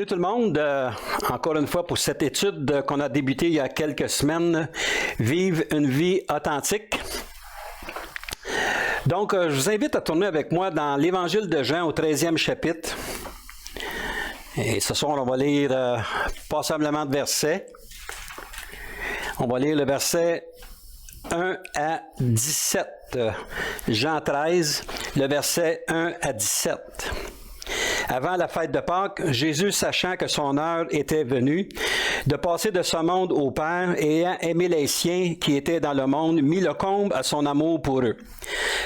Salut tout le monde, encore une fois pour cette étude qu'on a débutée il y a quelques semaines, Vive une vie authentique. Donc, je vous invite à tourner avec moi dans l'Évangile de Jean au 13e chapitre. Et ce soir, on va lire passablement de versets. On va lire le verset 1 à 17. Jean 13, le verset 1 à 17. Avant la fête de Pâques, Jésus, sachant que son heure était venue de passer de ce monde au Père et ayant aimé les siens qui étaient dans le monde, mit le comble à son amour pour eux.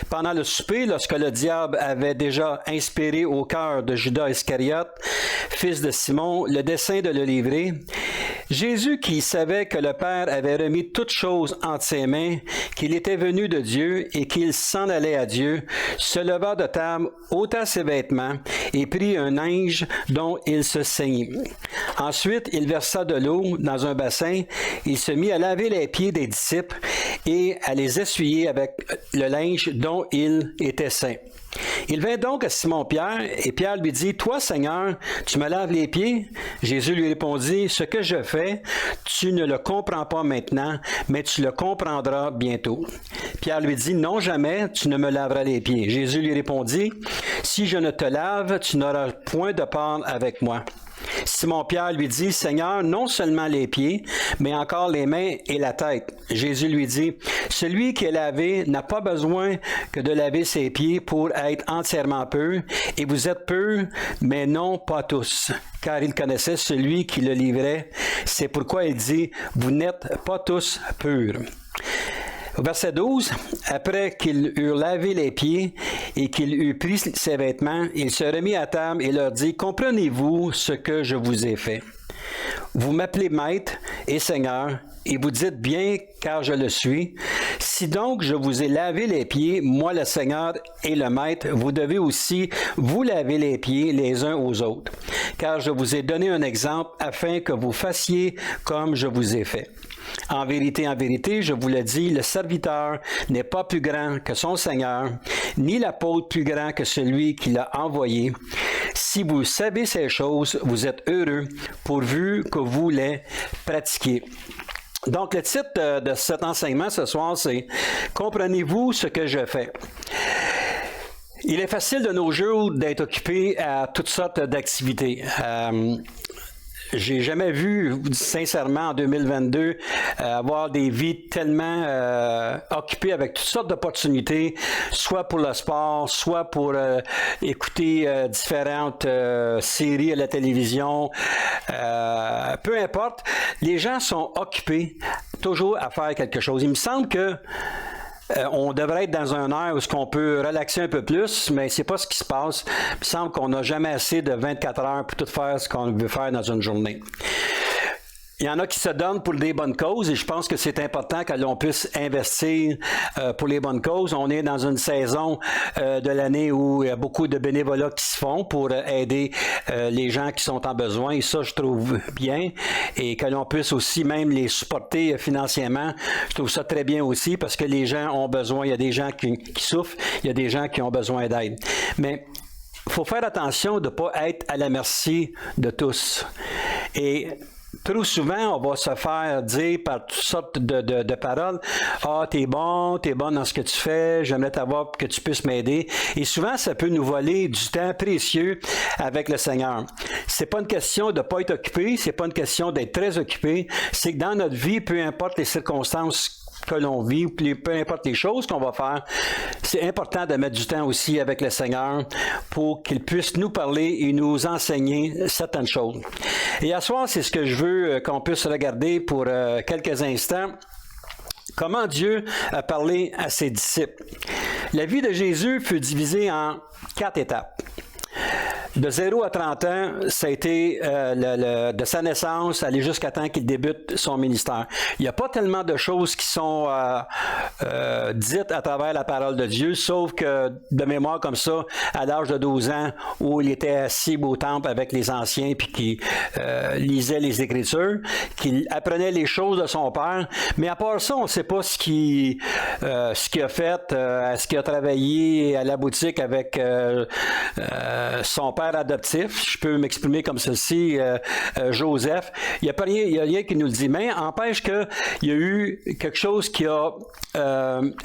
Pendant le souper, lorsque le diable avait déjà inspiré au cœur de Judas Iscariote, fils de Simon, le dessein de le livrer, Jésus, qui savait que le Père avait remis toutes choses entre ses mains, qu'il était venu de Dieu et qu'il s'en allait à Dieu, se leva de table, ôta ses vêtements et prit un linge dont il se ceignit. Ensuite, il versa de l'eau dans un bassin, il se mit à laver les pieds des disciples et à les essuyer avec le linge dont il était ceint. Il vint donc à Simon-Pierre, et Pierre lui dit, « Toi, Seigneur, tu me laves les pieds? » Jésus lui répondit, « Ce que je fais, tu ne le comprends pas maintenant, mais tu le comprendras bientôt. » Pierre lui dit, « Non, jamais tu ne me laveras les pieds. » Jésus lui répondit, « Si je ne te lave, tu n'auras point de part avec moi. » Simon-Pierre lui dit, « Seigneur, non seulement les pieds, mais encore les mains et la tête. » Jésus lui dit, « Celui qui est lavé n'a pas besoin que de laver ses pieds pour être entièrement pur, et vous êtes purs, mais non pas tous. » Car il connaissait celui qui le livrait. C'est pourquoi il dit, « Vous n'êtes pas tous purs. » Au verset 12, après qu'ils eurent lavé les pieds et qu'il eut pris ses vêtements, il se remit à table et leur dit, « Comprenez-vous ce que je vous ai fait? Vous m'appelez Maître et Seigneur, et vous dites bien, car je le suis. Si donc je vous ai lavé les pieds, moi le Seigneur et le Maître, vous devez aussi vous laver les pieds les uns aux autres. Car je vous ai donné un exemple afin que vous fassiez comme je vous ai fait. En vérité, je vous le dis, le serviteur n'est pas plus grand que son Seigneur, ni l'apôtre plus grand que celui qui l'a envoyé. Si vous savez ces choses, vous êtes heureux, pourvu que vous les pratiquiez. » Donc, le titre de cet enseignement ce soir, c'est « Comprenez-vous ce que je fais? » Il est facile de nos jours d'être occupé à toutes sortes d'activités. J'ai jamais vu, sincèrement, en 2022, avoir des vies tellement occupées avec toutes sortes d'opportunités, soit pour le sport, soit pour écouter différentes séries à la télévision. Peu importe, les gens sont occupés toujours à faire quelque chose. Il me semble que on devrait être dans un air où on peut relaxer un peu plus, mais c'est pas ce qui se passe. Il me semble qu'on n'a jamais assez de 24 heures pour tout faire ce qu'on veut faire dans une journée. Il y en a qui se donnent pour des bonnes causes et je pense que c'est important que l'on puisse investir pour les bonnes causes. On est dans une saison de l'année où il y a beaucoup de bénévolats qui se font pour aider les gens qui sont en besoin et ça, je trouve bien. Et que l'on puisse aussi même les supporter financièrement. Je trouve ça très bien aussi parce que les gens ont besoin. Il y a des gens qui souffrent, il y a des gens qui ont besoin d'aide. Mais il faut faire attention de ne pas être à la merci de tous. Et trop souvent, on va se faire dire par toutes sortes de paroles, « Ah, t'es bonne dans ce que tu fais, j'aimerais t'avoir pour que tu puisses m'aider. » Et souvent, ça peut nous voler du temps précieux avec le Seigneur. C'est pas une question de ne pas être occupé, c'est pas une question d'être très occupé, c'est que dans notre vie, peu importe les circonstances que l'on vit, peu importe les choses qu'on va faire, c'est important de mettre du temps aussi avec le Seigneur pour qu'il puisse nous parler et nous enseigner certaines choses. Et à ce soir, c'est ce que je veux qu'on puisse regarder pour quelques instants. Comment Dieu a parlé à ses disciples. La vie de Jésus fut divisée en 4 étapes. De 0 à 30 ans, ça a été de sa naissance, aller jusqu'à temps qu'il débute son ministère. Il n'y a pas tellement de choses qui sont dites à travers la parole de Dieu, sauf que de mémoire comme ça, à l'âge de 12 ans, où il était assis au temple avec les anciens, puis qui lisait les Écritures, qu'il apprenait les choses de son père. Mais à part ça, on ne sait pas ce qu'il a fait, est-ce qu'il a travaillé à la boutique avec son père père adoptif, je peux m'exprimer comme ceci, Joseph. Il n'y a rien qui nous le dit, mais empêche qu'il y a eu quelque chose qui a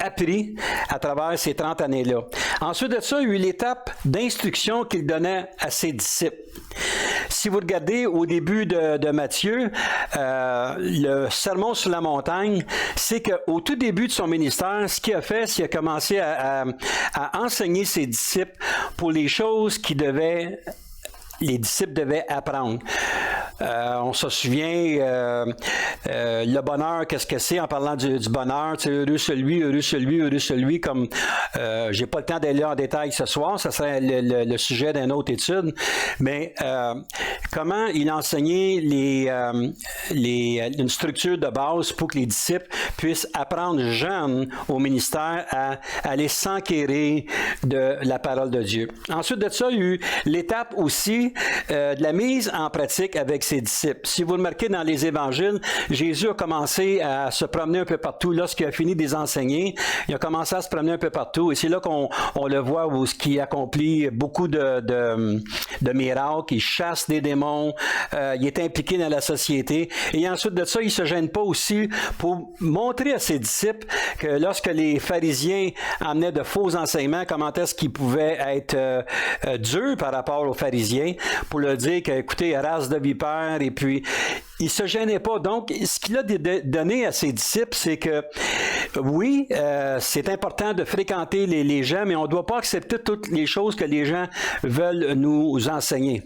appris à travers ces 30 années-là. Ensuite de ça, il y a eu l'étape d'instruction qu'il donnait à ses disciples. Si vous regardez au début de Matthieu, le sermon sur la montagne, c'est qu'au tout début de son ministère, ce qu'il a fait, c'est qu'il a commencé à enseigner ses disciples pour les choses les disciples devaient apprendre. On se souvient, le bonheur, qu'est-ce que c'est en parlant du bonheur? Heureux celui, comme j'ai pas le temps d'aller en détail ce soir, ça serait le sujet d'une autre étude, mais comment il enseignait une structure de base pour que les disciples puissent apprendre jeunes au ministère à aller s'enquérir de la parole de Dieu. Ensuite de ça, il y a eu l'étape aussi de la mise en pratique avec ses disciples. Si vous remarquez dans les évangiles, Jésus a commencé à se promener un peu partout. Lorsqu'il a fini de les enseigner, il a commencé à se promener un peu partout. Et c'est là qu'on le voit où il accomplit beaucoup de miracles, il chasse des démons, il est impliqué dans la société. Et ensuite de ça, il ne se gêne pas aussi pour montrer à ses disciples que lorsque les pharisiens amenaient de faux enseignements, comment est-ce qu'ils pouvaient être durs par rapport aux pharisiens, pour leur dire que, écoutez, race de vipères, et puis il ne se gênait pas. Donc, ce qu'il a donné à ses disciples, c'est que, oui, c'est important de fréquenter les gens, mais on ne doit pas accepter toutes les choses que les gens veulent nous enseigner.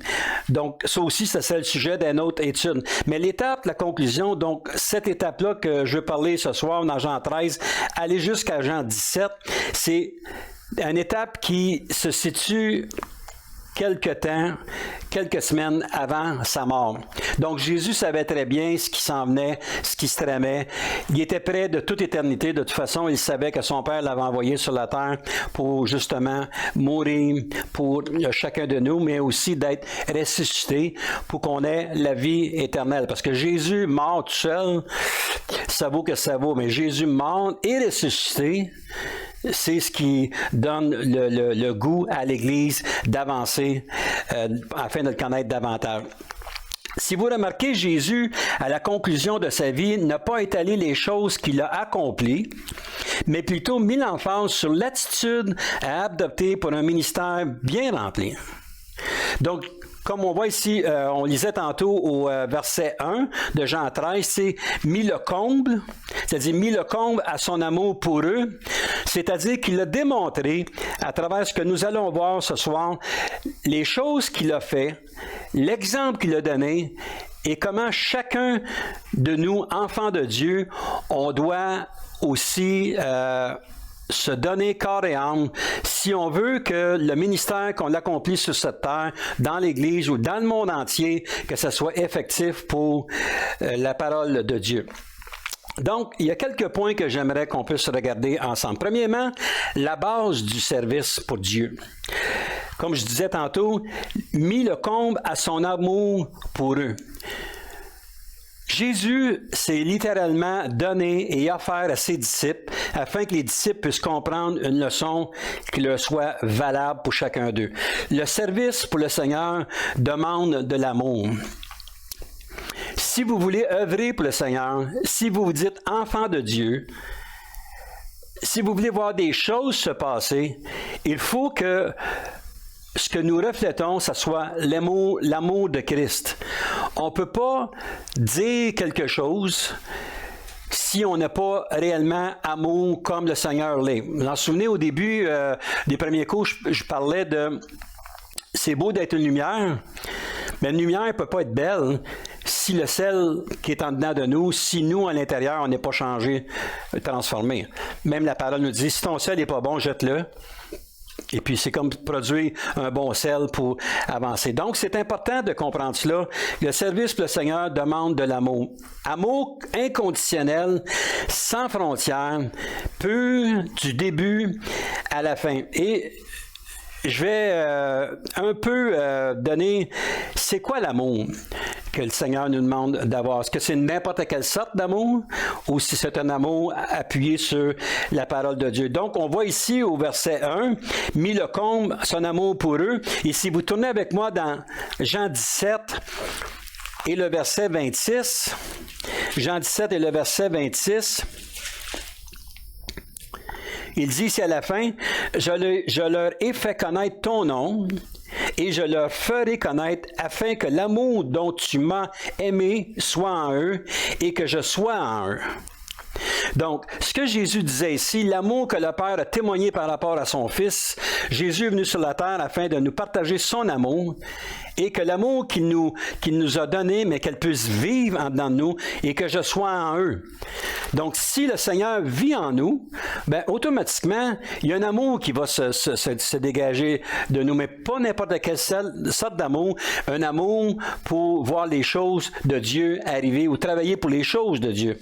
Donc, ça aussi, c'est le sujet d'une autre étude. Mais l'étape, la conclusion, donc, cette étape-là que je veux parler ce soir dans Jean 13, aller jusqu'à Jean 17, c'est une étape qui se situe quelques semaines avant sa mort. Donc, Jésus savait très bien ce qui s'en venait, ce qui se tramait. Il était prêt de toute éternité. De toute façon, il savait que son Père l'avait envoyé sur la terre pour justement mourir pour chacun de nous, mais aussi d'être ressuscité pour qu'on ait la vie éternelle. Parce que Jésus mort tout seul, ça vaut que ça vaut, mais Jésus mort et ressuscité, c'est ce qui donne le goût à l'Église d'avancer afin de le connaître davantage. Si vous remarquez, Jésus, à la conclusion de sa vie, n'a pas étalé les choses qu'il a accomplies, mais plutôt mis l'emphase sur l'attitude à adopter pour un ministère bien rempli. Donc, comme on voit ici, on lisait tantôt au verset 1 de Jean 13, c'est mis le comble, c'est-à-dire mis le comble à son amour pour eux, c'est-à-dire qu'il a démontré, à travers ce que nous allons voir ce soir, les choses qu'il a fait, l'exemple qu'il a donné, et comment chacun de nous, enfants de Dieu, on doit aussi se donner corps et âme si on veut que le ministère qu'on accomplit sur cette terre, dans l'Église ou dans le monde entier, que ce soit effectif pour la parole de Dieu. Donc, il y a quelques points que j'aimerais qu'on puisse regarder ensemble. Premièrement, la base du service pour Dieu. Comme je disais tantôt, mis le comble à son amour pour eux. Jésus s'est littéralement donné et offert à ses disciples afin que les disciples puissent comprendre une leçon qui leur soit valable pour chacun d'eux. Le service pour le Seigneur demande de l'amour. Si vous voulez œuvrer pour le Seigneur, si vous vous dites enfant de Dieu, si vous voulez voir des choses se passer, il faut que ce que nous reflétons, ce soit l'amour de Christ. On ne peut pas dire quelque chose si on n'a pas réellement amour comme le Seigneur l'est. Vous vous en souvenez, au début des premiers cours, je parlais de « c'est beau d'être une lumière », mais une lumière ne peut pas être belle si le sel qui est en dedans de nous, si nous, à l'intérieur, on n'est pas changé, transformé. Même la parole nous dit « si ton sel n'est pas bon, jette-le ». Et puis, c'est comme produire un bon sel pour avancer. Donc, c'est important de comprendre cela. Le service pour le Seigneur demande de l'amour. Amour inconditionnel, sans frontières, pur du début à la fin. Et je vais un peu donner, c'est quoi l'amour? que le Seigneur nous demande d'avoir. Est-ce que c'est n'importe quelle sorte d'amour ou si c'est un amour appuyé sur la parole de Dieu? Donc, on voit ici au verset 1, « Mis le comble son amour pour eux ». Et si vous tournez avec moi dans Jean 17 et le verset 26, Jean 17 et le verset 26, il dit ici à la fin, « Je leur ai fait connaître ton nom, et je leur ferai connaître afin que l'amour dont tu m'as aimé soit en eux et que je sois en eux. » Donc, ce que Jésus disait ici, l'amour que le Père a témoigné par rapport à son Fils, Jésus est venu sur la terre afin de nous partager son amour et que l'amour qu'il nous a donné, mais qu'elle puisse vivre en dedans de nous et que je sois en eux. Donc, si le Seigneur vit en nous, bien, automatiquement, il y a un amour qui va se dégager de nous, mais pas n'importe quelle sorte d'amour, un amour pour voir les choses de Dieu arriver ou travailler pour les choses de Dieu.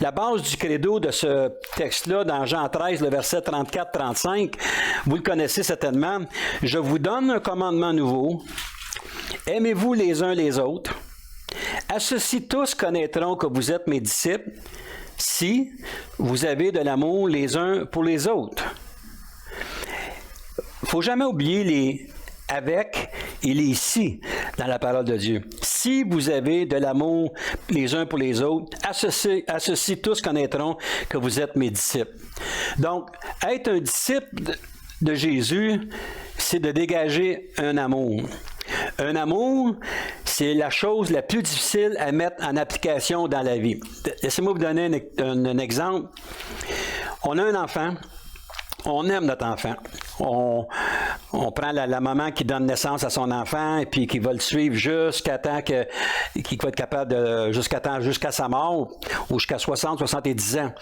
La base du credo de ce texte-là, dans Jean 13, le verset 34-35, vous le connaissez certainement, « Je vous donne un commandement nouveau, aimez-vous les uns les autres. À ceci tous connaîtront que vous êtes mes disciples, si vous avez de l'amour les uns pour les autres. » Il ne faut jamais oublier les « avec » et les « ici » dans la parole de Dieu. Si vous avez de l'amour les uns pour les autres, à ceci tous connaîtront que vous êtes mes disciples. Donc, être un disciple de Jésus, c'est de dégager un amour. Un amour, c'est la chose la plus difficile à mettre en application dans la vie. Laissez-moi vous donner un exemple. On a un enfant, on aime notre enfant. On prend la maman qui donne naissance à son enfant et puis qui va le suivre jusqu'à temps qu'il va être capable jusqu'à sa mort ou jusqu'à 60, 70 ans.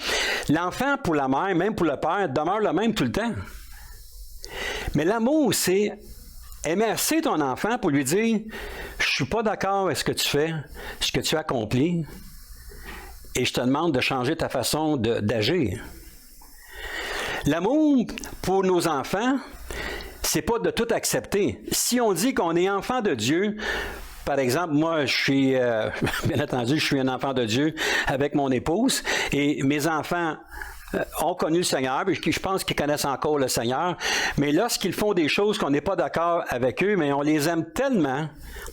L'enfant pour la mère, même pour le père, demeure le même tout le temps. Mais l'amour, c'est aimer assez ton enfant pour lui dire « Je ne suis pas d'accord avec ce que tu fais, ce que tu accomplis, et je te demande de changer ta façon d'agir. » L'amour pour nos enfants, c'est pas de tout accepter. Si on dit qu'on est enfant de Dieu, par exemple, moi, je suis, bien entendu, je suis un enfant de Dieu avec mon épouse, et mes enfants ont connu le Seigneur, et je pense qu'ils connaissent encore le Seigneur, mais lorsqu'ils font des choses qu'on n'est pas d'accord avec eux, mais on les aime tellement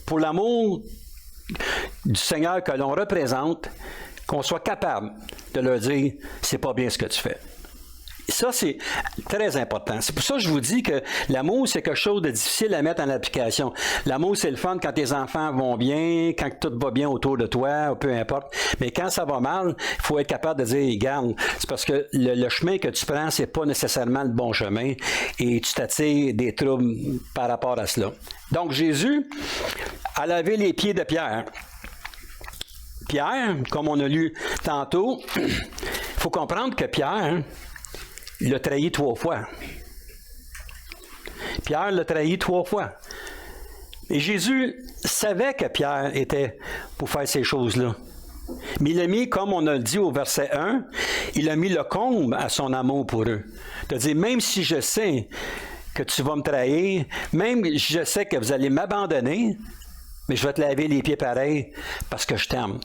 pour l'amour du Seigneur que l'on représente, qu'on soit capable de leur dire « c'est pas bien ce que tu fais ». Ça, c'est très important. C'est pour ça que je vous dis que l'amour, c'est quelque chose de difficile à mettre en application. L'amour, c'est le fun quand tes enfants vont bien, quand tout va bien autour de toi, peu importe. Mais quand ça va mal, il faut être capable de dire, regarde, c'est parce que le chemin que tu prends, c'est pas nécessairement le bon chemin et tu t'attires des troubles par rapport à cela. Donc, Jésus a lavé les pieds de Pierre. Pierre, comme on a lu tantôt, il faut comprendre que Pierre, il l'a trahi 3 fois. Pierre l'a trahi 3 fois. Et Jésus savait que Pierre était pour faire ces choses-là. Mais il a mis, comme on a dit au verset 1, il a mis le comble à son amour pour eux. C'est-à-dire, même si je sais que tu vas me trahir, même si je sais que vous allez m'abandonner, mais je vais te laver les pieds pareil parce que je t'aime.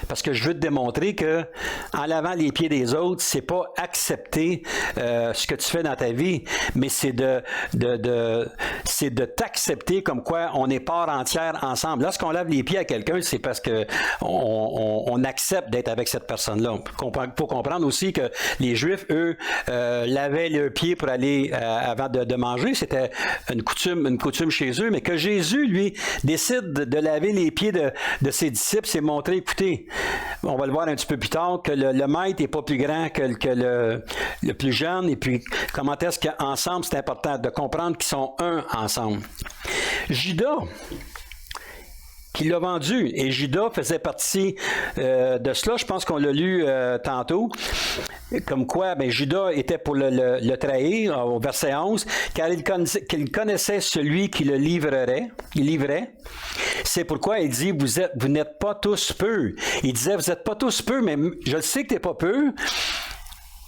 Parce que je veux te démontrer que en lavant les pieds des autres, c'est pas accepter ce que tu fais dans ta vie, mais c'est de t'accepter comme quoi on est part entière ensemble. Lorsqu'on lave les pieds à quelqu'un, c'est parce que on accepte d'être avec cette personne-là. Il faut comprendre aussi que les Juifs, eux, lavaient leurs pieds pour aller avant de manger. C'était une coutume chez eux, mais que Jésus, lui, décide de laver les pieds de ses disciples, c'est montrer, écoutez, on va le voir un petit peu plus tard, que le maître n'est pas plus grand que le plus jeune, et puis comment est-ce qu'ensemble, c'est important de comprendre qu'ils sont un ensemble. Judas, qui l'a vendu, et Judas faisait partie de cela, je pense qu'on l'a lu tantôt, comme quoi Judas était pour le trahir, au verset 11, car il connaissait celui qui le livrait. C'est pourquoi il dit, vous n'êtes pas tous purs. Il disait, vous n'êtes pas tous purs, mais je le sais que tu n'es pas pur.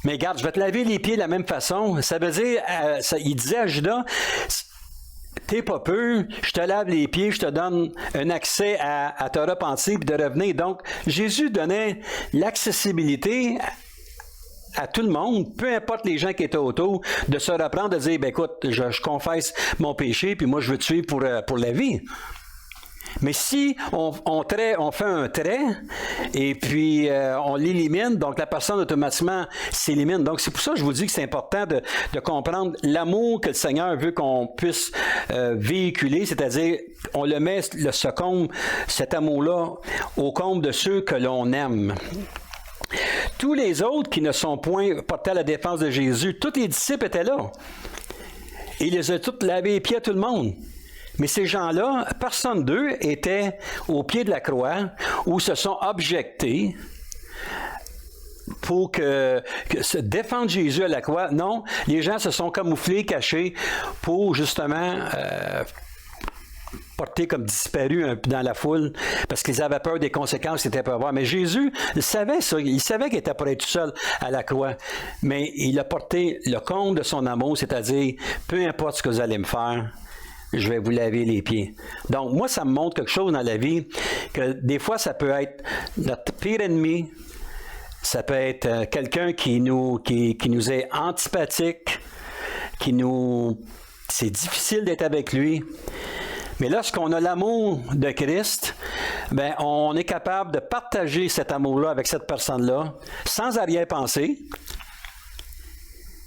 Mais regarde, je vais te laver les pieds de la même façon. Ça veut dire, il disait à Judas, t'es pas peu, je te lave les pieds, je te donne un accès à te repentir et de revenir. Donc, Jésus donnait l'accessibilité à tout le monde, peu importe les gens qui étaient autour, de se reprendre, de dire, ben écoute, je confesse mon péché, puis moi je veux te suivre pour la vie. Mais si on fait un trait et puis on l'élimine, donc la personne automatiquement s'élimine. Donc c'est pour ça que je vous dis que c'est important de comprendre l'amour que le Seigneur veut qu'on puisse véhiculer, c'est-à-dire on le met, cet amour-là, au comble de ceux que l'on aime. Tous les autres qui ne sont point portés à la défense de Jésus, tous les disciples étaient là. Et il les a tous lavé les pieds à tout le monde. Mais ces gens-là, personne d'eux était au pied de la croix ou se sont objectés pour se défendre Jésus à la croix. Non, les gens se sont camouflés, cachés pour justement portés comme disparus un peu dans la foule parce qu'ils avaient peur des conséquences qu'ils étaient pour avoir. Mais Jésus, il savait ça. Il savait qu'il était pour être tout seul à la croix. Mais il a porté le comble de son amour, c'est-à-dire, peu importe ce que vous allez me faire, je vais vous laver les pieds. Donc, moi, ça me montre quelque chose dans la vie, que des fois, ça peut être notre pire ennemi, ça peut être quelqu'un qui nous est antipathique, c'est difficile d'être avec lui. Mais lorsqu'on a l'amour de Christ, ben, on est capable de partager cet amour-là avec cette personne-là, sans arrière-pensée.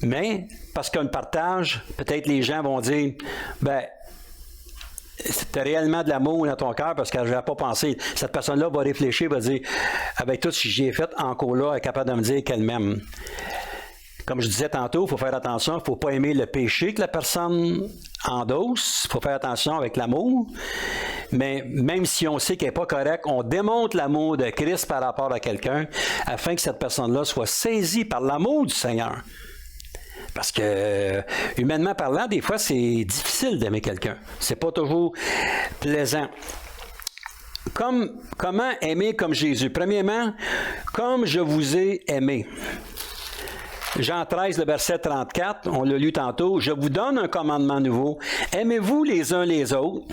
Mais, parce qu'on le partage, peut-être les gens vont dire, ben, c'était réellement de l'amour dans ton cœur parce que je n'avais pas pensé. Cette personne-là va réfléchir, va dire, avec tout ce que j'ai fait encore là, elle est capable de me dire qu'elle m'aime. Comme je disais tantôt, il faut faire attention, il ne faut pas aimer le péché que la personne endosse, il faut faire attention avec l'amour. Mais même si on sait qu'elle n'est pas correcte, on démontre l'amour de Christ par rapport à quelqu'un afin que cette personne-là soit saisie par l'amour du Seigneur. Parce que, humainement parlant, des fois, c'est difficile d'aimer quelqu'un. C'est pas toujours plaisant. Comment aimer comme Jésus? Premièrement, comme je vous ai aimé. Jean 13, le verset 34, on l'a lu tantôt. Je vous donne un commandement nouveau. Aimez-vous les uns les autres,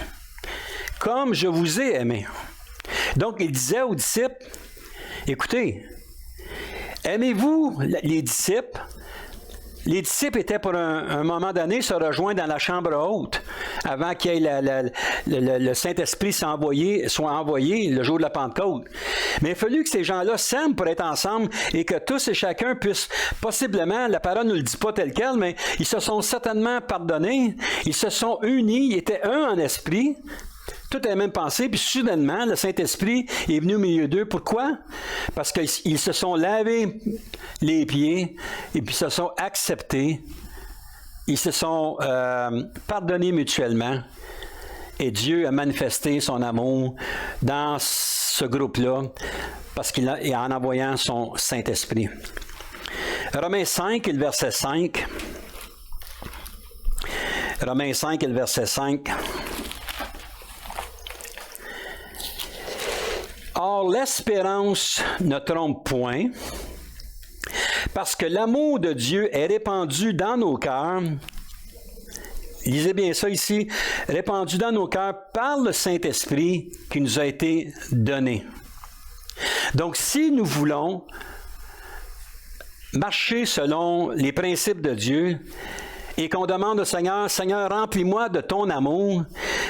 comme je vous ai aimé. Donc, il disait aux disciples, écoutez, aimez-vous les disciples. Les disciples étaient pour un moment donné se rejoindre dans la chambre haute avant qu'il y ait le Saint-Esprit soit envoyé le jour de la Pentecôte. Mais il a fallu que ces gens-là s'aiment pour être ensemble et que tous et chacun puissent possiblement, la parole ne le dit pas tel quel, mais ils se sont certainement pardonnés, ils se sont unis, ils étaient un en esprit. Tout à la même pensée, puis soudainement, le Saint-Esprit est venu au milieu d'eux. Pourquoi? Parce qu'ils se sont lavés les pieds et puis se sont acceptés. Ils se sont pardonnés mutuellement. Et Dieu a manifesté son amour dans ce groupe-là parce qu'il en envoyant son Saint-Esprit. Romains 5 et le verset 5. Romains 5 et le verset 5. Or, l'espérance ne trompe point, parce que l'amour de Dieu est répandu dans nos cœurs. Lisez bien ça ici, répandu dans nos cœurs par le Saint-Esprit qui nous a été donné. Donc, si nous voulons marcher selon les principes de Dieu, et qu'on demande au Seigneur, Seigneur, remplis-moi de ton amour,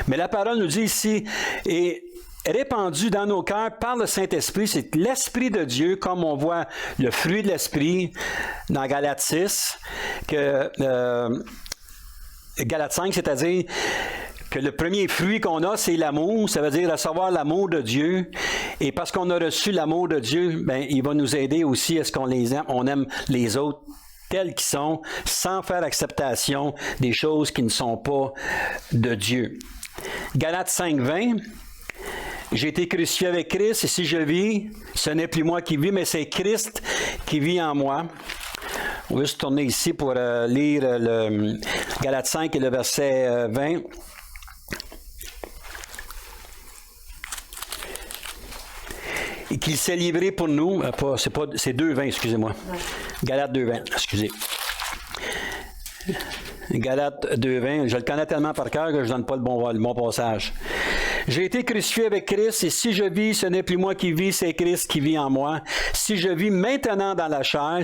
mais la parole nous dit ici, et répandu dans nos cœurs par le Saint-Esprit, c'est l'Esprit de Dieu, comme on voit le fruit de l'Esprit dans Galates 6, Galates 5, c'est-à-dire que le premier fruit qu'on a, c'est l'amour, ça veut dire recevoir l'amour de Dieu, et parce qu'on a reçu l'amour de Dieu, ben, il va nous aider aussi à ce qu'on les aime, on aime les autres tels qu'ils sont, sans faire acceptation des choses qui ne sont pas de Dieu. Galates 5, 20, j'ai été crucifié avec Christ, et si je vis, ce n'est plus moi qui vis, mais c'est Christ qui vit en moi. On va se tourner ici pour lire le Galates 5 et le verset 20. Et qu'il s'est livré pour nous, c'est 2,20, excusez-moi. Galates 2,20, excusez. Galates 2,20. Je le connais tellement par cœur que je ne donne pas le bon passage. J'ai été crucifié avec Christ, et si je vis, ce n'est plus moi qui vis, c'est Christ qui vit en moi. Si je vis maintenant dans la chair,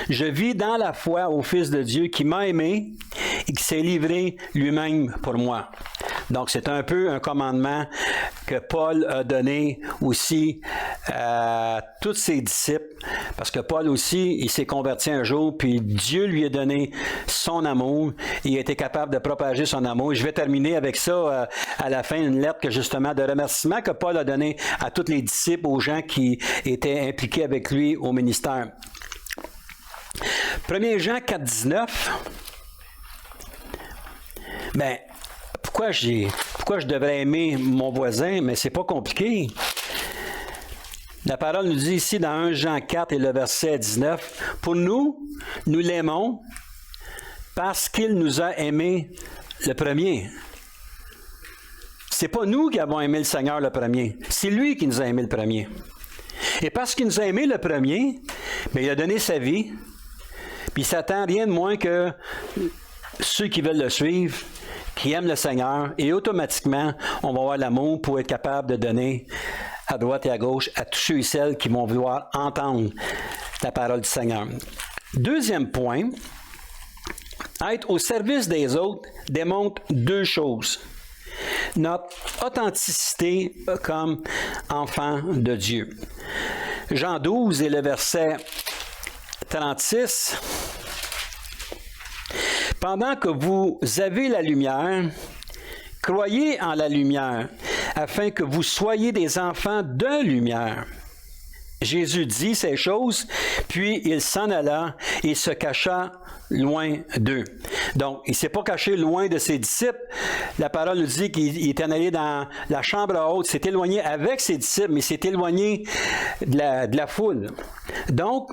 je vis dans la foi au Fils de Dieu qui m'a aimé et qui s'est livré lui-même pour moi. Donc, c'est un peu un commandement que Paul a donné aussi à tous ses disciples, parce que Paul aussi, il s'est converti un jour, puis Dieu lui a donné son amour, il a été capable de propager son amour. Et je vais terminer avec ça à la fin, une lettre justement de remerciement que Paul a donnée à tous les disciples, aux gens qui étaient impliqués avec lui au ministère. 1 Jean 4,19. Ben, pourquoi je devrais aimer mon voisin? Mais c'est pas compliqué. La parole nous dit ici dans 1 Jean 4 et le verset 19, « Pour nous l'aimons parce qu'il nous a aimés le premier. » C'est pas nous qui avons aimé le Seigneur le premier, c'est lui qui nous a aimé le premier. Et parce qu'il nous a aimé le premier, bien, il a donné sa vie, puis il s'attend à rien de moins que ceux qui veulent le suivre, qui aiment le Seigneur, et automatiquement, on va avoir l'amour pour être capable de donner à droite et à gauche à tous ceux et celles qui vont vouloir entendre la parole du Seigneur. Deuxième point, être au service des autres démontre deux choses. Notre authenticité comme enfant de Dieu. Jean 12 et le verset 36. Pendant que vous avez la lumière, croyez en la lumière, afin que vous soyez des enfants de lumière. Jésus dit ces choses, puis il s'en alla et se cacha loin d'eux. Donc, il ne s'est pas caché loin de ses disciples. La parole nous dit qu'il est allé dans la chambre haute, s'est éloigné avec ses disciples, mais s'est éloigné de la foule. Donc,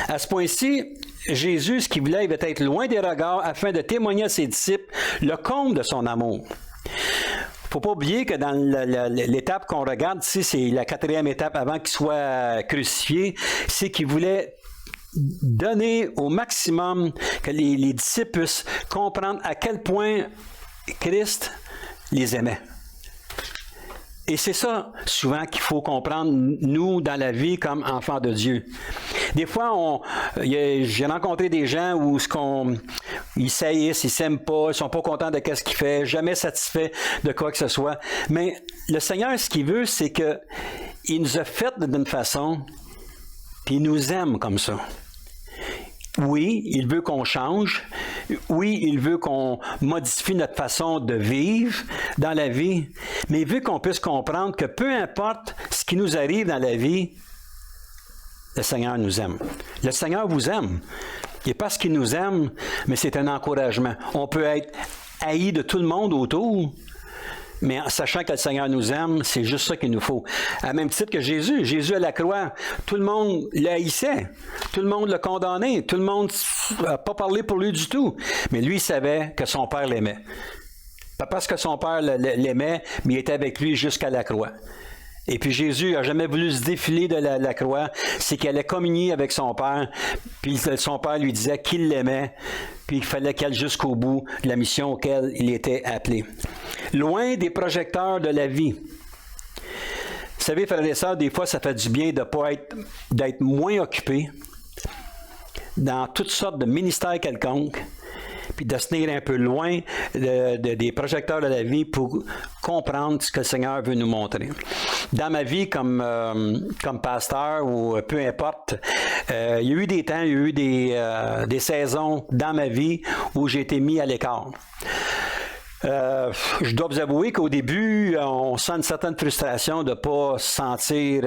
à ce point-ci, Jésus, ce qu'il voulait, il va être loin des regards afin de témoigner à ses disciples le comble de son amour. Il ne faut pas oublier que dans l'étape qu'on regarde ici, c'est la 4e étape avant qu'il soit crucifié, c'est qu'il voulait donner au maximum que les disciples puissent comprendre à quel point Christ les aimait. Et c'est ça, souvent, qu'il faut comprendre, nous, dans la vie, comme enfants de Dieu. Des fois, j'ai rencontré des gens où ils saillissent, ils ne s'aiment pas, ils ne sont pas contents de ce qu'ils font, jamais satisfaits de quoi que ce soit. Mais le Seigneur, ce qu'il veut, c'est qu'il nous a fait d'une façon, puis il nous aime comme ça. Oui, il veut qu'on change. Oui, il veut qu'on modifie notre façon de vivre dans la vie. Mais il veut qu'on puisse comprendre que peu importe ce qui nous arrive dans la vie, le Seigneur nous aime. Le Seigneur vous aime. Et parce qu'il nous aime, mais c'est un encouragement. On peut être haï de tout le monde autour, mais en sachant que le Seigneur nous aime, c'est juste ça qu'il nous faut. À même titre que Jésus. Jésus à la croix, tout le monde l'haïssait. Tout le monde l'a condamné. Tout le monde n'a pas parlé pour lui du tout. Mais lui, il savait que son Père l'aimait. Pas parce que son Père l'aimait, mais il était avec lui jusqu'à la croix. Et puis Jésus n'a jamais voulu se défiler de la croix. C'est qu'il allait communier avec son Père. Puis son Père lui disait qu'il l'aimait. Puis il fallait qu'elle aille jusqu'au bout de la mission auquel il était appelé. Loin des projecteurs de la vie. Vous savez, frères et sœurs, des fois, ça fait du bien d'être moins occupé dans toutes sortes de ministères quelconques, puis de se tenir un peu loin des projecteurs de la vie pour comprendre ce que le Seigneur veut nous montrer. Dans ma vie comme pasteur ou peu importe, il y a eu des temps, il y a eu des saisons dans ma vie où j'ai été mis à l'écart. Je dois vous avouer qu'au début, on sent une certaine frustration de ne pas se sentir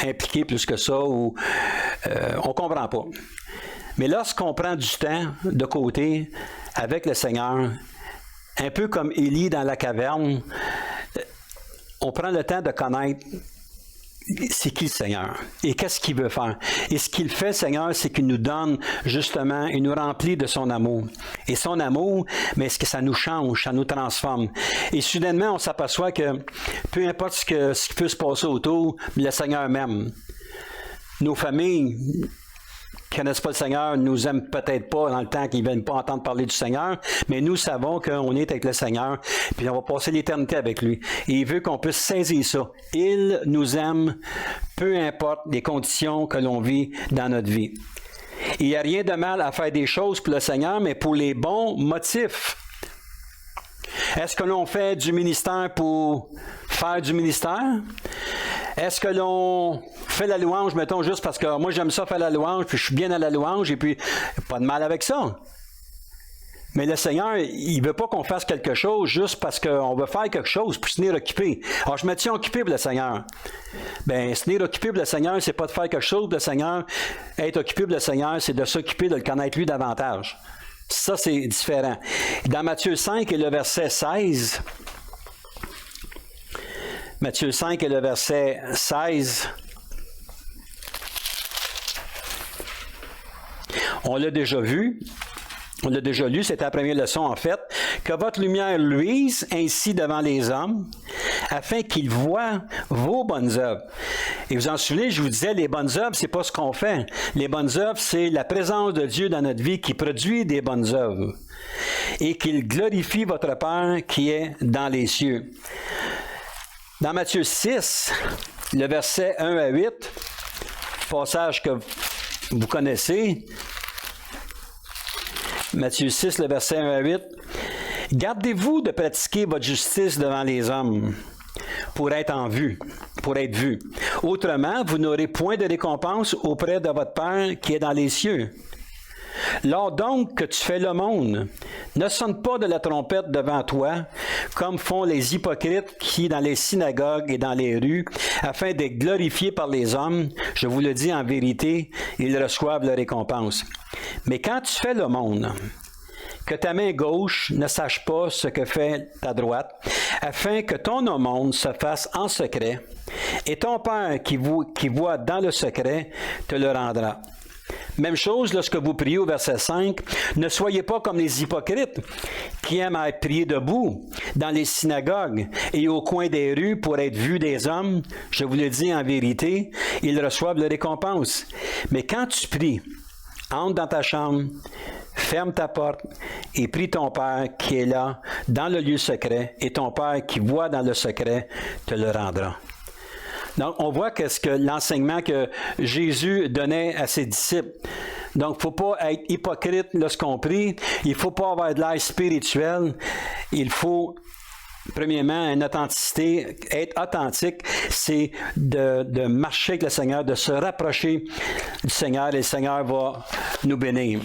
impliqué plus que ça ou on ne comprend pas. Mais lorsqu'on prend du temps de côté avec le Seigneur, un peu comme Élie dans la caverne, on prend le temps de connaître c'est qui le Seigneur et qu'est-ce qu'il veut faire. Et ce qu'il fait, Seigneur, c'est qu'il nous donne justement, il nous remplit de son amour. Et son amour, mais est-ce que ça nous change, ça nous transforme. Et soudainement, on s'aperçoit que peu importe ce qui peut se passer autour, le Seigneur m'aime. Nos familles, qui ne connaissent pas le Seigneur nous aiment peut-être pas dans le temps qu'ils ne viennent pas entendre parler du Seigneur, mais nous savons qu'on est avec le Seigneur, puis on va passer l'éternité avec lui. Et il veut qu'on puisse saisir ça. Il nous aime, peu importe les conditions que l'on vit dans notre vie. Il n'y a rien de mal à faire des choses pour le Seigneur, mais pour les bons motifs. Est-ce que l'on fait du ministère pour faire du ministère? Est-ce que l'on fait la louange, mettons, juste parce que moi j'aime ça faire la louange, puis je suis bien à la louange, et puis pas de mal avec ça. Mais le Seigneur, il ne veut pas qu'on fasse quelque chose juste parce qu'on veut faire quelque chose pour se tenir occupé. Alors, je me tiens occupé pour le Seigneur. Bien, se tenir occupé pour le Seigneur, c'est pas de faire quelque chose pour le Seigneur. Être occupé pour le Seigneur, c'est de s'occuper de le connaître lui davantage. Ça, c'est différent. Dans Matthieu 5 et le verset 16, Matthieu 5 et le verset 16, on l'a déjà vu, on l'a déjà lu, c'était la première leçon en fait, que votre lumière luise ainsi devant les hommes, afin qu'ils voient vos bonnes œuvres. Et vous en souvenez, je vous disais, les bonnes œuvres, c'est pas ce qu'on fait. Les bonnes œuvres, c'est la présence de Dieu dans notre vie qui produit des bonnes œuvres. Et qu'il glorifie votre Père qui est dans les cieux. Dans Matthieu 6, le verset 1 à 8, passage que vous connaissez, Matthieu 6, le verset 1 à 8, « Gardez-vous de pratiquer votre justice devant les hommes pour être en vue, pour être vu. Autrement, vous n'aurez point de récompense auprès de votre Père qui est dans les cieux. Lors donc que tu fais l'aumône, ne sonne pas de la trompette devant toi, comme font les hypocrites qui, dans les synagogues et dans les rues, afin d'être glorifiés par les hommes, je vous le dis en vérité, ils reçoivent leur récompense. Mais quand tu fais l'aumône, que ta main gauche ne sache pas ce que fait ta droite, afin que ton aumône se fasse en secret, et ton Père qui voit dans le secret te le rendra. Même chose lorsque vous priez au verset 5, ne soyez pas comme les hypocrites qui aiment à prier debout dans les synagogues et au coin des rues pour être vus des hommes. Je vous le dis en vérité, ils reçoivent leur récompense. Mais quand tu pries, entre dans ta chambre, ferme ta porte et prie ton Père qui est là dans le lieu secret, et ton Père qui voit dans le secret te le rendra. Donc, on voit qu'est-ce que l'enseignement que Jésus donnait à ses disciples. Donc, il ne faut pas être hypocrite lorsqu'on prie. Il ne faut pas avoir de l'air spirituel. Il faut, premièrement, une authenticité. Être authentique, c'est de marcher avec le Seigneur, de se rapprocher du Seigneur, et le Seigneur va nous bénir.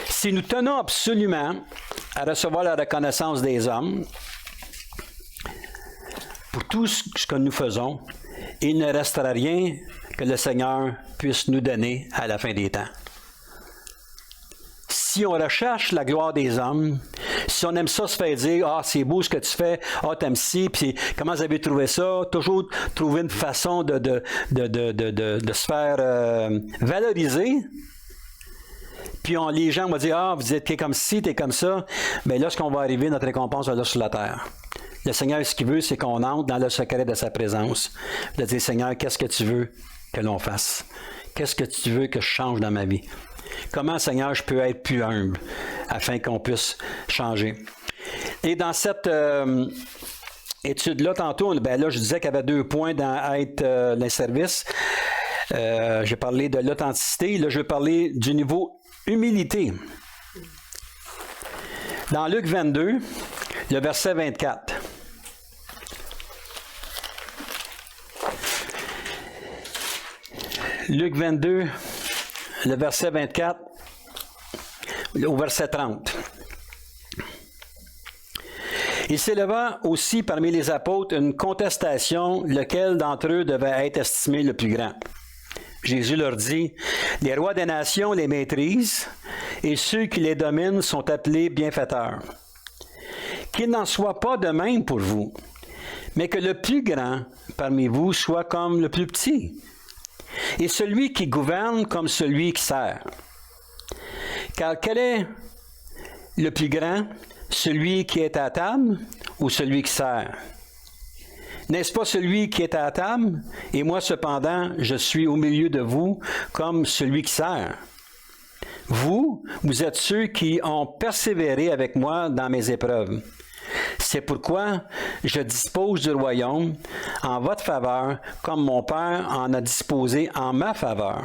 Si nous tenons absolument à recevoir la reconnaissance des hommes pour tout ce que nous faisons, il ne restera rien que le Seigneur puisse nous donner à la fin des temps. Si on recherche la gloire des hommes, si on aime ça se faire dire « Ah, c'est beau ce que tu fais, ah, t'aimes ci, puis comment vous avez trouvé ça? » Toujours trouver une façon de se faire valoriser. Puis les gens vont dire « Ah, vous êtes comme ci, t'es comme ça. » Bien, lorsqu'on va arriver, notre récompense va là sur la terre. Le Seigneur, ce qu'il veut, c'est qu'on entre dans le secret de sa présence. De dire, Seigneur, qu'est-ce que tu veux que l'on fasse? Qu'est-ce que tu veux que je change dans ma vie? Comment, Seigneur, je peux être plus humble afin qu'on puisse changer? Et dans cette étude-là, tantôt, là, je disais qu'il y avait 2 points dans être l'inservice. J'ai parlé de l'authenticité. Là, je vais parler du niveau humilité. Dans Luc 22, le verset 24. Luc 22, le verset 24, au verset 30. Il s'éleva aussi parmi les apôtres une contestation, lequel d'entre eux devait être estimé le plus grand. Jésus leur dit, « Les rois des nations les maîtrisent, et ceux qui les dominent sont appelés bienfaiteurs. Qu'il n'en soit pas de même pour vous, mais que le plus grand parmi vous soit comme le plus petit, et celui qui gouverne comme celui qui sert. Car quel est le plus grand, celui qui est à table ou celui qui sert? N'est-ce pas celui qui est à table? Et moi, cependant, je suis au milieu de vous comme celui qui sert. Vous êtes ceux qui ont persévéré avec moi dans mes épreuves. C'est pourquoi je dispose du royaume en votre faveur, comme mon Père en a disposé en ma faveur,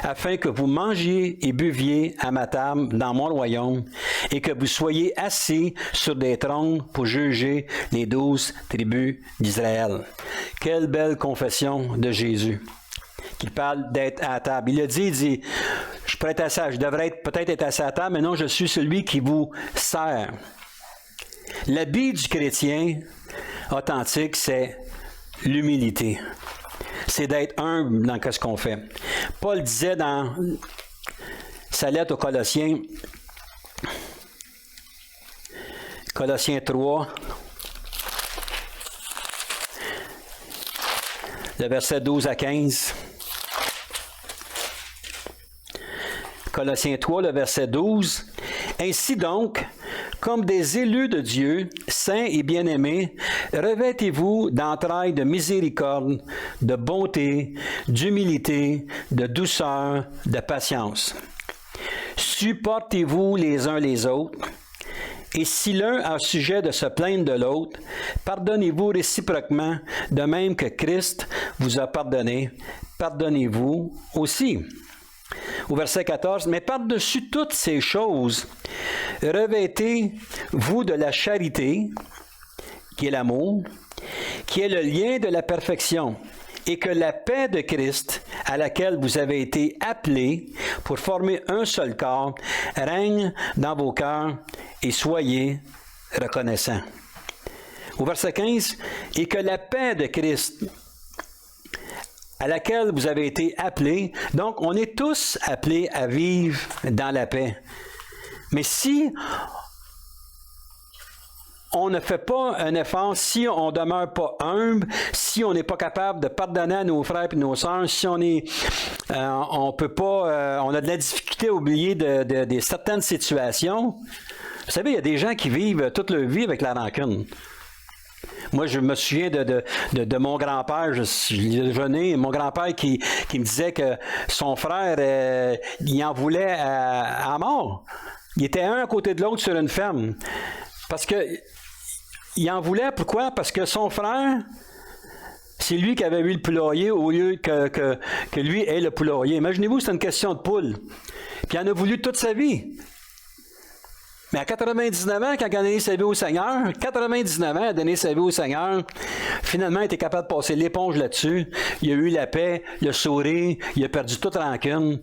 afin que vous mangiez et buviez à ma table dans mon royaume, et que vous soyez assis sur des trônes pour juger les 12 tribus d'Israël. Quelle belle confession de Jésus, qui parle d'être à table. Il a dit, je devrais peut-être être assis à table, mais non, je suis celui qui vous sert. L'habit du chrétien authentique, c'est l'humilité. C'est d'être humble dans ce qu'on fait. Paul disait dans sa lettre aux Colossiens, Colossiens 3, le verset 12 à 15. Colossiens 3, le verset 12. Ainsi donc, comme des élus de Dieu, saints et bien-aimés, revêtez-vous d'entrailles de miséricorde, de bonté, d'humilité, de douceur, de patience. Supportez-vous les uns les autres, et si l'un a sujet de se plaindre de l'autre, pardonnez-vous réciproquement, de même que Christ vous a pardonné, pardonnez-vous aussi. Au verset 14, « Mais par-dessus toutes ces choses, revêtez-vous de la charité, qui est l'amour, qui est le lien de la perfection, et que la paix de Christ, à laquelle vous avez été appelés pour former un seul corps, règne dans vos cœurs et soyez reconnaissants. » Au verset 15, « Et que la paix de Christ, à laquelle vous avez été appelés. » Donc, on est tous appelés à vivre dans la paix. Mais si on ne fait pas un effort, si on ne demeure pas humble, si on n'est pas capable de pardonner à nos frères et nos sœurs, si on est, on peut pas, on a de la difficulté à oublier de certaines situations. Vous savez, il y a des gens qui vivent toute leur vie avec la rancune. Moi, je me souviens de mon grand-père, mon grand-père qui me disait que son frère, il en voulait à mort. Il était un à côté de l'autre sur une ferme. Parce que il en voulait, pourquoi? Parce que son frère, c'est lui qui avait eu le poulailler au lieu que lui ait le poulailler. Imaginez-vous, c'est une question de poule. Puis il en a voulu toute sa vie. Mais à 99 ans, quand il a donné sa vie au Seigneur, 99 ans, il a donné sa vie au Seigneur, finalement, il était capable de passer l'éponge là-dessus. Il a eu la paix, le sourire, il a perdu toute rancune.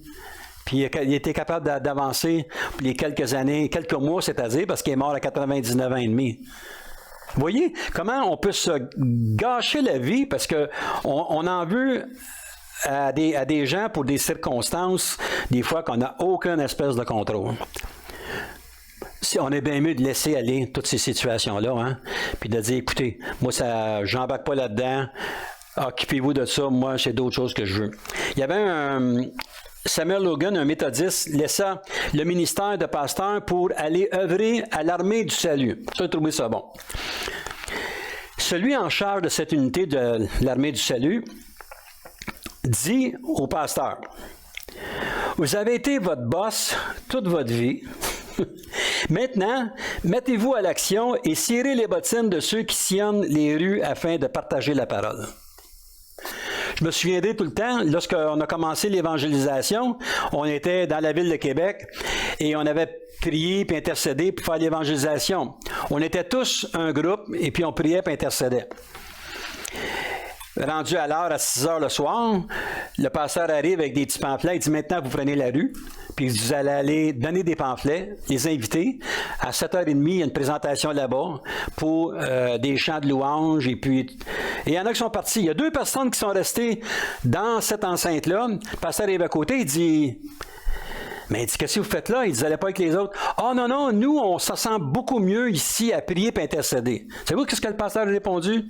Puis il était capable d'avancer les quelques années, quelques mois, c'est-à-dire, parce qu'il est mort à 99 ans et demi. Vous voyez comment on peut se gâcher la vie parce qu'on en veut à des gens pour des circonstances, des fois qu'on n'a aucune espèce de contrôle. Si on est bien mieux de laisser aller toutes ces situations-là, hein, puis de dire, écoutez, moi, j'embarque pas là-dedans, occupez-vous de ça, moi, c'est d'autres choses que je veux. Il y avait Samuel Logan, un méthodiste, laissa le ministère de pasteur pour aller œuvrer à l'armée du salut. Ça, j'ai trouvé ça bon. Celui en charge de cette unité de l'armée du salut dit au pasteur, « Vous avez été votre boss toute votre vie. Maintenant, mettez-vous à l'action et cirez les bottines de ceux qui sillonnent les rues afin de partager la parole. » Je me souviendrai tout le temps, lorsqu'on a commencé l'évangélisation, on était dans la ville de Québec et on avait prié et intercédé pour faire l'évangélisation. On était tous un groupe et puis on priait et intercédait. Rendu à l'heure, à 6 heures le soir, le pasteur arrive avec des petits pamphlets. Il dit, maintenant, vous prenez la rue, puis vous allez aller donner des pamphlets, les inviter. À 7h30, il y a une présentation là-bas pour des chants de louanges. Et il y en a qui sont partis. Il y a 2 personnes qui sont restées dans cette enceinte-là. Le pasteur arrive à côté, il dit... Mais il dit, qu'est-ce que vous faites là? Il dit, vous n'allez pas avec les autres. Ah non, non, nous, on se sent beaucoup mieux ici à prier et intercéder. Savez-vous qu'est-ce que le pasteur a répondu?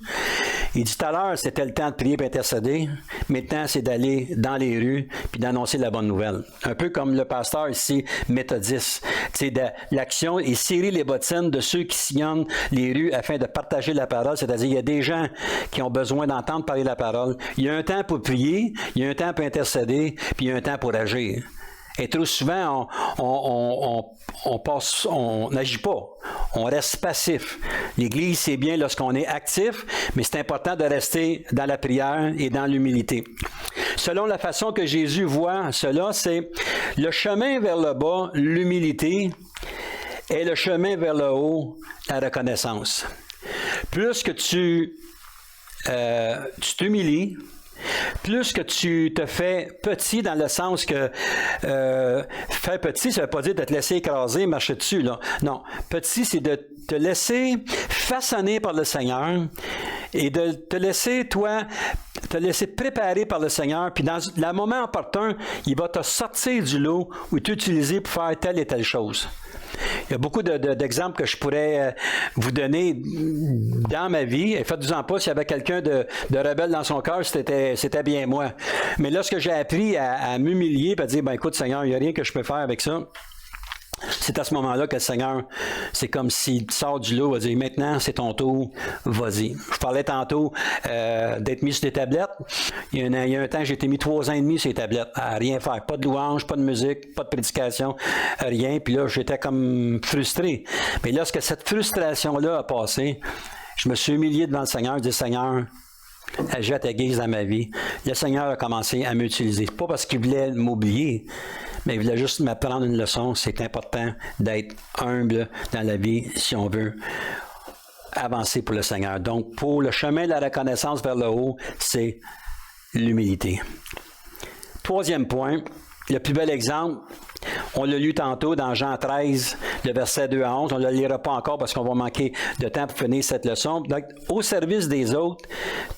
Il dit, tout à l'heure, c'était le temps de prier et intercéder. Maintenant, c'est d'aller dans les rues puis d'annoncer la bonne nouvelle. Un peu comme le pasteur ici, méthodiste. C'est l'action et serrer les bottines de ceux qui sillonnent les rues afin de partager la parole. C'est-à-dire, il y a des gens qui ont besoin d'entendre parler la parole. Il y a un temps pour prier, il y a un temps pour intercéder, puis il y a un temps pour agir. Et trop souvent, on n'agit pas. On reste passif. L'Église, c'est bien lorsqu'on est actif, mais c'est important de rester dans la prière et dans l'humilité. Selon la façon que Jésus voit cela, c'est le chemin vers le bas, l'humilité, et le chemin vers le haut, la reconnaissance. Plus que tu t'humilies, plus que tu te fais petit dans le sens que faire petit, ça ne veut pas dire de te laisser écraser, marcher dessus. Là. Non, petit, c'est de te laisser façonner par le Seigneur et de te laisser, toi, te laisser préparer par le Seigneur. Puis dans le moment opportun, il va te sortir du lot ou t'utiliser pour faire telle et telle chose. Il y a beaucoup d'exemples que je pourrais vous donner dans ma vie. Et faites-vous-en pas, s'il y avait quelqu'un de rebelle dans son cœur, c'était bien moi. Mais lorsque j'ai appris à m'humilier et à dire, ben écoute Seigneur, il n'y a rien que je peux faire avec ça, c'est à ce moment-là que le Seigneur, c'est comme s'il sort du lot, il va dire, maintenant c'est ton tour, vas-y. Je parlais tantôt d'être mis sur des tablettes. Il y a un temps, j'ai été mis 3 ans et demi sur les tablettes, à rien faire. Pas de louange, pas de musique, pas de prédication, rien. Puis là, j'étais comme frustré. Mais lorsque cette frustration-là a passé, je me suis humilié devant le Seigneur, je dis, Seigneur, agis à ta guise dans ma vie. Le Seigneur a commencé à m'utiliser. Pas parce qu'il voulait m'oublier, mais il voulait juste m'apprendre une leçon. C'est important d'être humble dans la vie si on veut avancer pour le Seigneur. Donc, pour le chemin de la reconnaissance vers le haut, c'est l'humilité. 3e point, le plus bel exemple, on l'a lu tantôt dans Jean 13, le verset 2 à 11. On ne le lira pas encore parce qu'on va manquer de temps pour finir cette leçon. Donc, au service des autres,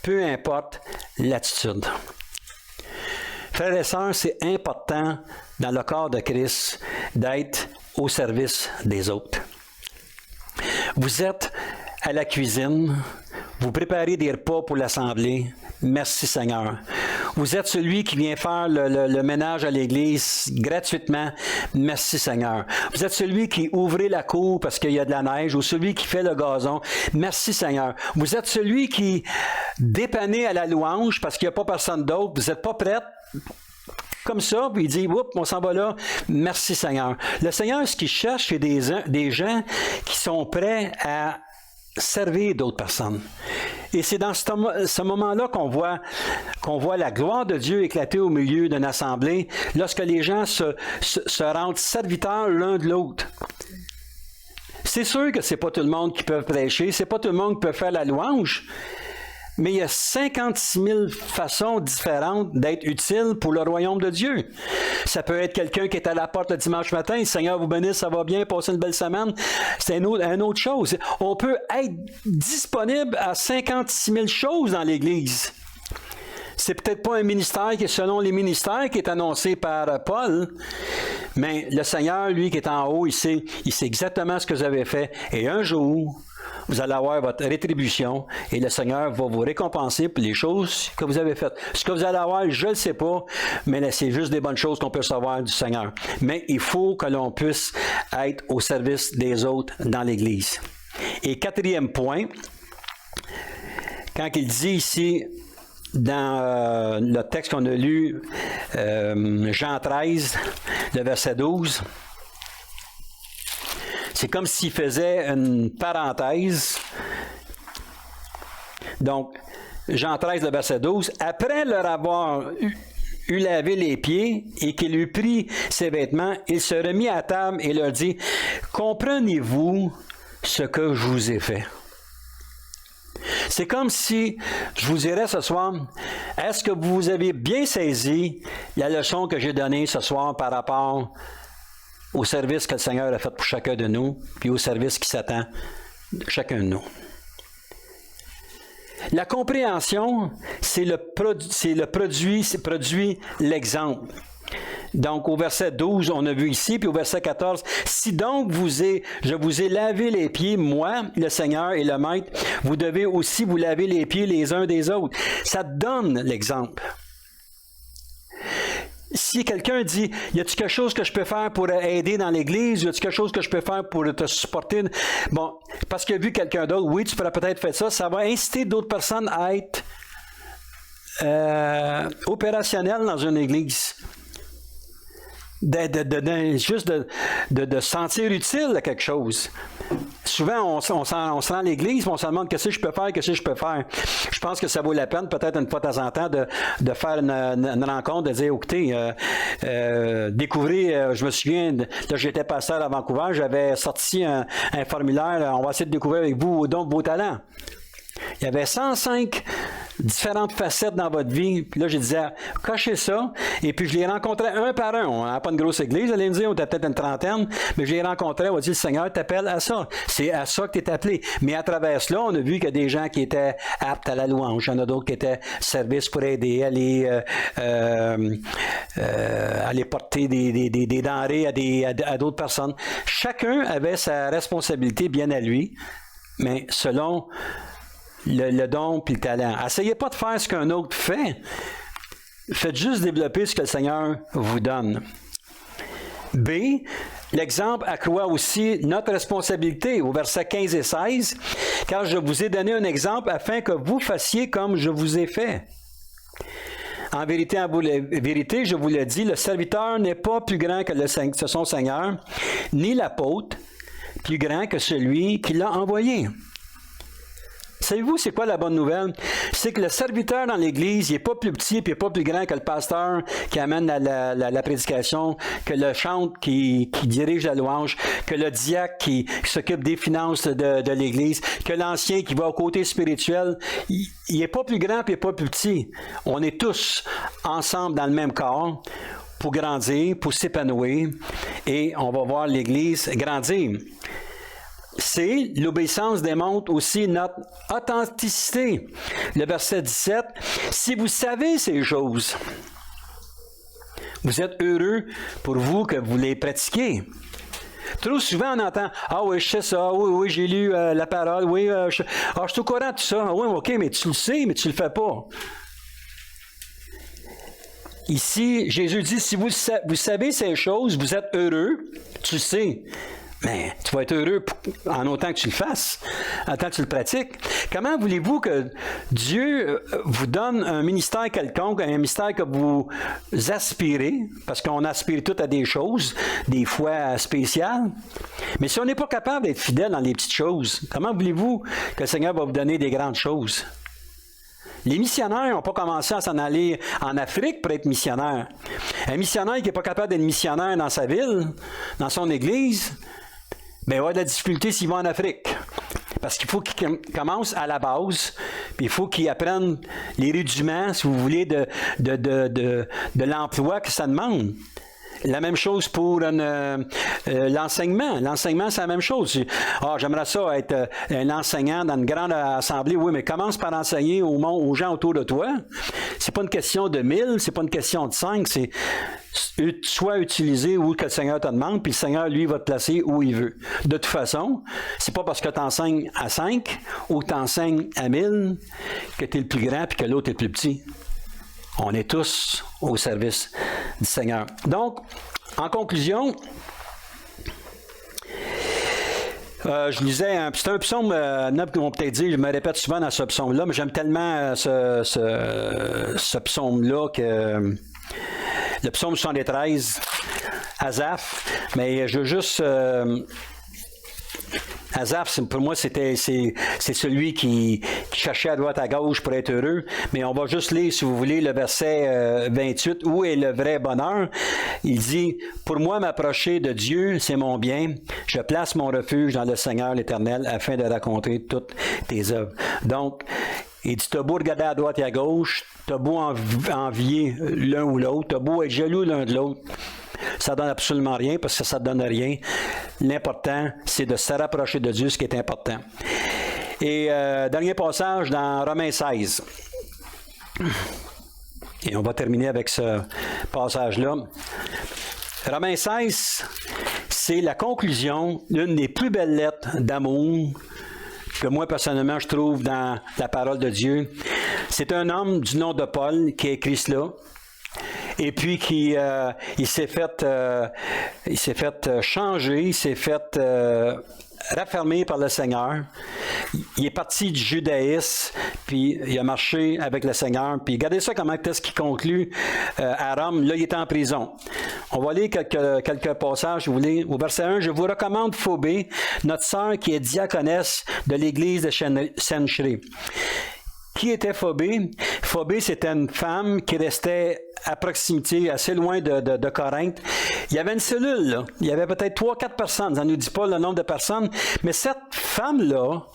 peu importe l'attitude. Frères et sœurs, c'est important dans le corps de Christ d'être au service des autres. Vous êtes à la cuisine, vous préparez des repas pour l'assemblée. Merci Seigneur. Vous êtes celui qui vient faire le ménage à l'église gratuitement. Merci Seigneur. Vous êtes celui qui ouvre la cour parce qu'il y a de la neige ou celui qui fait le gazon. Merci Seigneur. Vous êtes celui qui dépanne à la louange parce qu'il n'y a pas personne d'autre. Vous n'êtes pas prête. Comme ça, puis il dit, oups, on s'en va là. Merci Seigneur. Le Seigneur, ce qu'il cherche, c'est des gens qui sont prêts à servir d'autres personnes. Et c'est dans ce moment-là qu'on voit la gloire de Dieu éclater au milieu d'une assemblée, lorsque les gens se rendent serviteurs l'un de l'autre. C'est sûr que c'est pas tout le monde qui peut prêcher, c'est pas tout le monde qui peut faire la louange, mais il y a 56 000 façons différentes d'être utile pour le royaume de Dieu. Ça peut être quelqu'un qui est à la porte le dimanche matin, « Seigneur vous bénisse, ça va bien, passez une belle semaine ». C'est une autre chose. On peut être disponible à 56 000 choses dans l'Église. C'est peut-être pas un ministère qui est selon les ministères qui est annoncé par Paul, mais le Seigneur, lui, qui est en haut, il sait exactement ce que vous avez fait. Et un jour, vous allez avoir votre rétribution et le Seigneur va vous récompenser pour les choses que vous avez faites. Ce que vous allez avoir, je ne le sais pas, mais là, c'est juste des bonnes choses qu'on peut recevoir du Seigneur. Mais il faut que l'on puisse être au service des autres dans l'Église. Et 4e point, quand il dit ici, dans le texte qu'on a lu, Jean 13, le verset 12, c'est comme s'il faisait une parenthèse. Donc, Jean 13, le verset 12, « Après leur avoir eu lavé les pieds et qu'il eut pris ses vêtements, il se remit à table et leur dit, « Comprenez-vous ce que je vous ai fait? » C'est comme si je vous dirais ce soir, est-ce que vous avez bien saisi la leçon que j'ai donnée ce soir par rapport au service que le Seigneur a fait pour chacun de nous, puis au service qui s'attend de chacun de nous? La compréhension, c'est le produit l'exemple. Donc, au verset 12, on a vu ici, puis au verset 14, « Si donc je vous ai lavé les pieds, moi, le Seigneur et le Maître, vous devez aussi vous laver les pieds les uns des autres. » Ça donne l'exemple. Si quelqu'un dit, « Y a-t-il quelque chose que je peux faire pour aider dans l'Église? Y a-t-il quelque chose que je peux faire pour te supporter? » Bon, parce qu'il a vu quelqu'un d'autre, oui, tu pourrais peut-être faire ça. Ça va inciter d'autres personnes à être opérationnelles dans une Église. juste de se sentir utile à quelque chose. Souvent, on se rend à l'église, on se demande qu'est-ce que je peux faire, qu'est-ce que je peux faire. Je pense que ça vaut la peine, peut-être une fois de temps en temps, de faire une rencontre, de dire, écoutez, découvrez, je me souviens, là j'étais pasteur à Vancouver, j'avais sorti un formulaire, on va essayer de découvrir avec vous donc vos talents. Il y avait 105 différentes facettes dans votre vie. Puis là, je disais, cochez ça. Et puis, je les rencontrais un par un. On n'a pas une grosse église, allez me dire, on était peut-être une trentaine. Mais je les rencontrais, on va dire, le Seigneur t'appelle à ça. C'est à ça que tu es appelé. Mais à travers cela, on a vu qu'il y a des gens qui étaient aptes à la louange. Il y en a d'autres qui étaient service pour aider, aller porter des denrées à d'autres personnes. Chacun avait sa responsabilité bien à lui, mais selon le don puis le talent. Essayez pas de faire ce qu'un autre fait. Faites juste développer ce que le Seigneur vous donne. B, l'exemple accroît aussi notre responsabilité au verset 15 et 16, car je vous ai donné un exemple afin que vous fassiez comme je vous ai fait. En vérité, je vous le dis, le serviteur n'est pas plus grand que son Seigneur, ni l'apôtre plus grand que celui qui l'a envoyé. Savez-vous, c'est quoi la bonne nouvelle? C'est que le serviteur dans l'Église, il n'est pas plus petit et il n'est pas plus grand que le pasteur qui amène la prédication, que le chantre qui dirige la louange, que le diacre qui s'occupe des finances de l'Église, que l'ancien qui va au côté spirituel. Il n'est pas plus grand et il n'est pas plus petit. On est tous ensemble dans le même corps pour grandir, pour s'épanouir et on va voir l'Église grandir. C, l'obéissance démontre aussi notre authenticité. Le verset 17, si vous savez ces choses, vous êtes heureux pour vous que vous les pratiquiez. Trop souvent, on entend « Ah oui, je sais ça, oui, j'ai lu la parole, oui, je suis au courant de tout ça. Oui, OK, mais tu le sais, mais tu le fais pas. » Ici, Jésus dit « Si vous savez ces choses, vous êtes heureux, tu le sais. » Mais tu vas être heureux en autant que tu le fasses, en tant que tu le pratiques. Comment voulez-vous que Dieu vous donne un ministère quelconque, un ministère que vous aspirez, parce qu'on aspire tout à des choses, des fois spéciales, mais si on n'est pas capable d'être fidèle dans les petites choses, comment voulez-vous que le Seigneur va vous donner des grandes choses? Les missionnaires n'ont pas commencé à s'en aller en Afrique pour être missionnaire. Un missionnaire qui n'est pas capable d'être missionnaire dans sa ville, dans son église, bien, il va avoir de la difficulté s'il va en Afrique. Parce qu'il faut qu'il commence à la base, puis il faut qu'il apprenne les rudiments, si vous voulez, de l'emploi que ça demande. La même chose pour l'enseignement. L'enseignement, c'est la même chose. Ah, j'aimerais ça être un enseignant dans une grande assemblée. Oui, mais commence par enseigner aux gens autour de toi. C'est pas une question de 1000, c'est pas une question de 5, c'est soit utiliser où que le Seigneur te demande, puis le Seigneur, lui, va te placer où il veut. De toute façon, c'est pas parce que tu enseignes à 5 ou tu enseignes à 1000 que tu es le plus grand puis que l'autre est le plus petit. On est tous au service du Seigneur. Donc, en conclusion, je lisais, c'est un psaume, on peut peut-être dire, je me répète souvent dans ce psaume-là, mais j'aime tellement ce psaume-là que le psaume 73, Asaph, mais je veux juste... Asaph, pour moi, c'est celui qui cherchait à droite à gauche pour être heureux. Mais on va juste lire, si vous voulez, le verset 28, où est le vrai bonheur. Il dit, « Pour moi, m'approcher de Dieu, c'est mon bien. Je place mon refuge dans le Seigneur l'Éternel afin de raconter toutes tes œuvres. » Donc, il dit, t'as beau regarder à droite et à gauche, t'as beau envier l'un ou l'autre, t'as beau être jaloux l'un de l'autre. Ça ne donne absolument rien parce que ça ne donne rien. L'important, c'est de se rapprocher de Dieu, ce qui est important. Et dernier passage dans Romains 16. Et on va terminer avec ce passage-là. Romains 16, c'est la conclusion d'une des plus belles lettres d'amour que moi, personnellement, je trouve dans la parole de Dieu. C'est un homme du nom de Paul qui a écrit cela. et puis il s'est fait changer, il s'est fait raffermé par le Seigneur. Il est parti du judaïsme, puis il a marché avec le Seigneur. Puis regardez ça, comment est-ce qu'il conclut à Rome. Là, il est en prison. On va lire quelques passages, si vous voulez. Au verset 1, « Je vous recommande Phobé, notre sœur qui est diaconesse de l'église de Cenchréa. » Qui était Phobé? Phobé, c'était une femme qui restait à proximité, assez loin de Corinthe. Il y avait une cellule, là. Il y avait peut-être 3-4 personnes. Ça ne nous dit pas le nombre de personnes. Mais cette femme-là,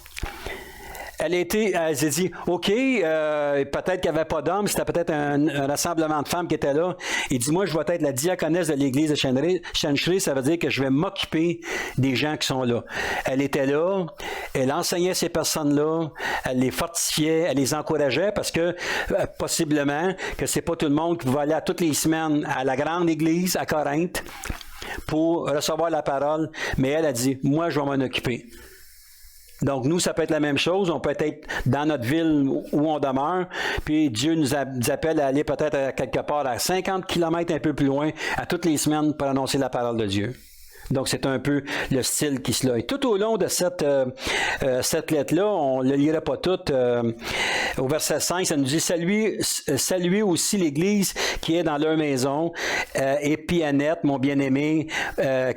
elle s'est dit, OK, peut-être qu'il n'y avait pas d'hommes, c'était peut-être un rassemblement de femmes qui étaient là. Il dit, moi, je vais être la diaconesse de l'église de Cenchréa, ça veut dire que je vais m'occuper des gens qui sont là. Elle était là, elle enseignait ces personnes-là, elle les fortifiait, elle les encourageait parce que, possiblement, que c'est pas tout le monde qui va aller toutes les semaines à la grande église à Corinthe pour recevoir la parole, mais elle a dit, moi, je vais m'en occuper. Donc, nous, ça peut être la même chose. On peut être dans notre ville où on demeure, puis Dieu nous appelle à aller peut-être à quelque part à 50 km un peu plus loin, à toutes les semaines pour annoncer la parole de Dieu. Donc, c'est un peu le style qui se l'a. Et tout au long de cette lettre-là, on ne le lira pas toute. Au verset 5, ça nous dit « Saluez aussi l'Église qui est dans leur maison, et Pianette, mon bien-aimé,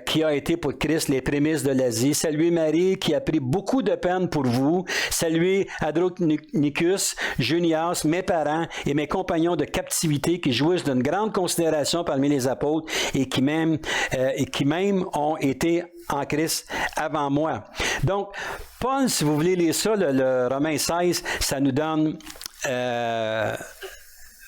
qui a été pour Christ les prémices de l'Asie. Saluez Marie, qui a pris beaucoup de peine pour vous. Saluez Andronicus, Junias, mes parents et mes compagnons de captivité qui jouissent d'une grande considération parmi les apôtres et qui même ont été en Christ avant moi. » Donc, Paul, si vous voulez lire ça, le Romains 16, ça nous donne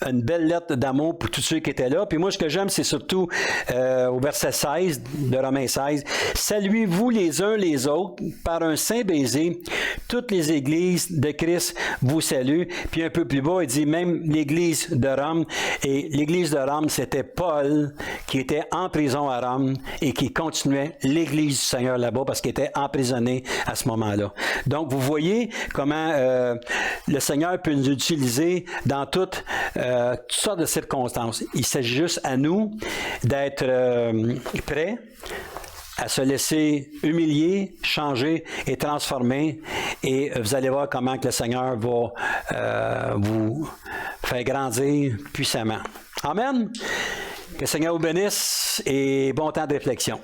une belle lettre d'amour pour tous ceux qui étaient là. Puis moi, ce que j'aime, c'est surtout au verset 16 de Romains 16. « Saluez-vous les uns les autres par un saint baiser. Toutes les églises de Christ vous saluent. » Puis un peu plus bas, il dit même l'église de Rome. Et l'église de Rome, c'était Paul qui était en prison à Rome et qui continuait l'église du Seigneur là-bas parce qu'il était emprisonné à ce moment-là. Donc, vous voyez comment le Seigneur peut nous utiliser dans toutes sortes de circonstances. Il s'agit juste à nous d'être prêts à se laisser humilier, changer et transformer. Et vous allez voir comment que le Seigneur va vous faire grandir puissamment. Amen. Que le Seigneur vous bénisse et bon temps de réflexion.